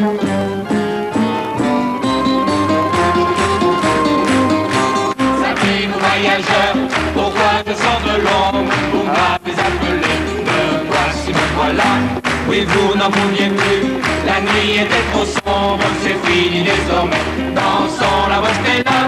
Savez, vous voyageurs, pourquoi je sors de l'ombre? Vous m'avez appelé, me voici, me voilà. Oui, vous n'en pouviez plus, la nuit était trop sombre, c'est fini désormais, dansons la Stella.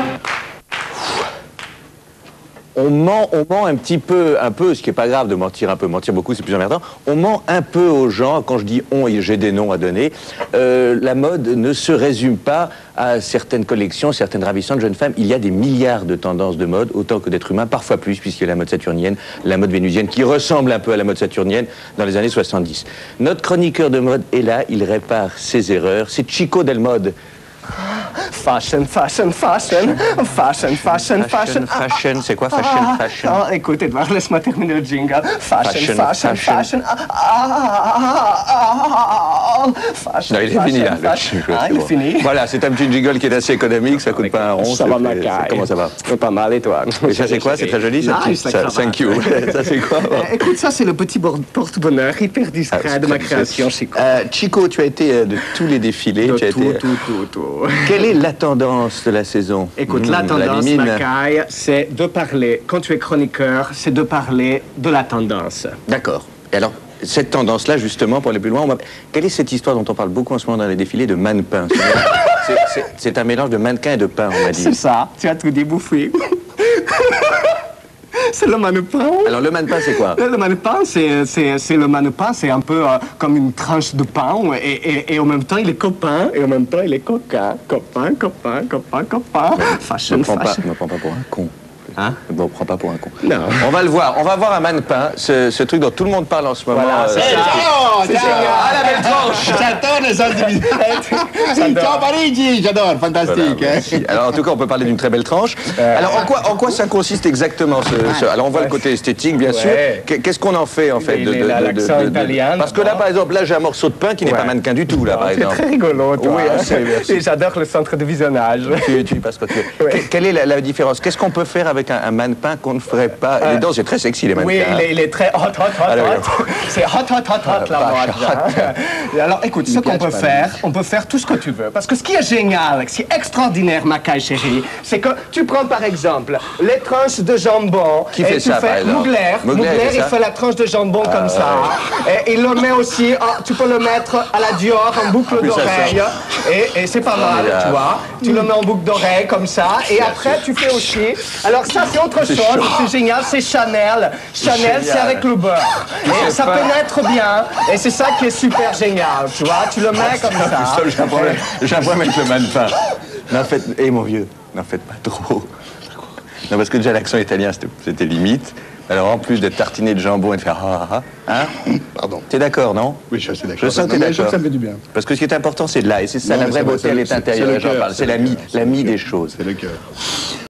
On ment un petit peu, ce qui n'est pas grave de mentir un peu, mentir beaucoup c'est plus emmerdant. On ment un peu aux gens, quand je dis on, j'ai des noms à donner. La mode ne se résume pas à certaines collections, certaines ravissantes jeunes femmes. Il y a des milliards de tendances de mode, autant que d'êtres humains, parfois plus, puisqu'il y a la mode saturnienne, la mode vénusienne, qui ressemble un peu à la mode saturnienne dans les années 70. Notre chroniqueur de mode est là, il répare ses erreurs. C'est Chico Del Mode. Fashion, fashion, fashion, fashion, fashion, fashion. Fashion, c'est quoi fashion, fashion? Écoute, Edouard, laisse-moi terminer le jingle. Fashion, fashion, fashion. Non, il est fini là. Il est fini. Voilà, c'est un petit jingle qui est assez économique, ça coûte pas un rond. Ça va, ma caille. Comment ça va? Pas mal, et toi? Et ça, c'est quoi? C'est très joli, ça? Thank you. Ça, c'est quoi? Écoute, ça, c'est le petit porte-bonheur hyper discret de ma création, Chico. Chico, tu as été de tous les défilés. De tu as été... tout. Quelle est la tendance de la saison? Écoute, la tendance, Macaille, c'est de parler, quand tu es chroniqueur, c'est de parler de la tendance. D'accord. Et alors, cette tendance-là, justement, pour aller plus loin, quelle est cette histoire dont on parle beaucoup en ce moment dans les défilés de mannequin? C'est un mélange de mannequin et de pain, on m'a dit. C'est ça, tu as tout dit, Bouffi. C'est le mannequin. Alors le mannequin, c'est quoi? Le mannequin, c'est le mannequin, c'est un peu comme une tranche de pain et en même temps il est copain et en même temps il est coquin. Copain. Fashion, fashion. Ne me prends pas pour un con. Hein? Bon, prends pas pour un con. Non. On va le voir. On va voir un mannequin, ce truc dont tout le monde parle en ce moment. Voilà, c'est ça. C'est génial. Ah, la belle tranche. J'adore les individus. Ciao Parigi, j'adore, fantastique. Voilà, alors en tout cas, on peut parler d'une très belle tranche. Alors en quoi ça consiste exactement Alors on voit le côté esthétique, bien sûr. Qu'est-ce qu'on en fait l'accent italien. Parce que là, par exemple, là j'ai un morceau de pain qui n'est pas mannequin du tout, là, par exemple. C'est très rigolo, toi. Oui, merci. Et j'adore le centre de visionnage. Tu passes quoi tu veux. Quelle est la différence? Qu'est-ce qu'on peut faire avec un mannequin qu'on ne ferait pas? Les danses, c'est très sexy, les mannequins. Oui, il est très hot. C'est hot, la mode. Alors, écoute, ce qu'on peut faire, on peut faire tout ce que tu veux. Parce que ce qui est génial, ce qui est extraordinaire, ma caille chérie, c'est que tu prends, par exemple, les tranches de jambon. Qui fait ça, par exemple? Mugler, il fait la tranche de jambon comme ça. Et il le met aussi, tu peux le mettre à la Dior en boucle d'oreille. Et c'est pas mal, tu vois. Tu le mets en boucle d'oreille comme ça. Et après, tu fais aussi... Alors ça, c'est autre chose, c'est génial, c'est Chanel. Chanel, c'est avec le beurre. Et ça pénètre bien, et c'est ça qui est super génial, tu vois. Tu le mets comme ça. J'ai un problème avec le mannequin. Mon vieux, n'en faites pas trop. Non, parce que déjà l'accent italien, c'était limite. Alors en plus d'être tartiné de jambon et de faire hein? Pardon. T'es d'accord, non? Oui, je suis d'accord. Je sens que t'es d'accord. Ça me fait du bien. Parce que ce qui est important, c'est de là, et c'est ça, la vraie beauté, elle est intérieure. C'est l'ami des choses. C'est le cœur.